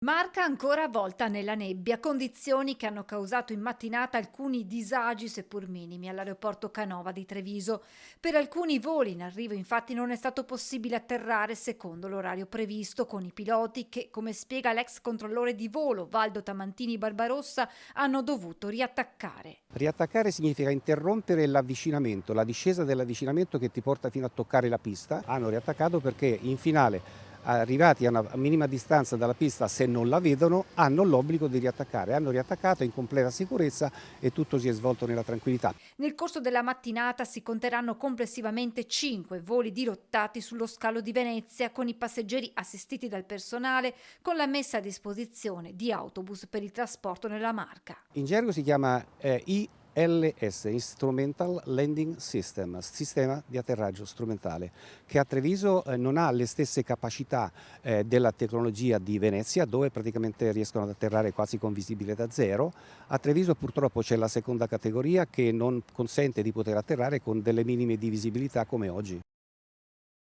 Marca ancora avvolta nella nebbia, condizioni che hanno causato in mattinata alcuni disagi, seppur minimi, all'aeroporto Canova di Treviso. Per alcuni voli in arrivo infatti non è stato possibile atterrare secondo l'orario previsto, con i piloti che, come spiega l'ex controllore di volo Valdo Tamantini Barbarossa, hanno dovuto riattaccare. Riattaccare significa interrompere l'avvicinamento, la discesa dell'avvicinamento che ti porta fino a toccare la pista. Hanno riattaccato perché in finale, arrivati a una minima distanza dalla pista, se non la vedono, hanno l'obbligo di riattaccare. Hanno riattaccato in completa sicurezza e tutto si è svolto nella tranquillità. Nel corso della mattinata si conteranno complessivamente 5 voli dirottati sullo scalo di Venezia, con i passeggeri assistiti dal personale, con la messa a disposizione di autobus per il trasporto nella Marca. In gergo si chiama ILS, Instrumental Landing System, sistema di atterraggio strumentale, che a Treviso non ha le stesse capacità della tecnologia di Venezia, dove praticamente riescono ad atterrare quasi con visibile da zero. A Treviso purtroppo c'è la seconda categoria che non consente di poter atterrare con delle minime di visibilità come oggi.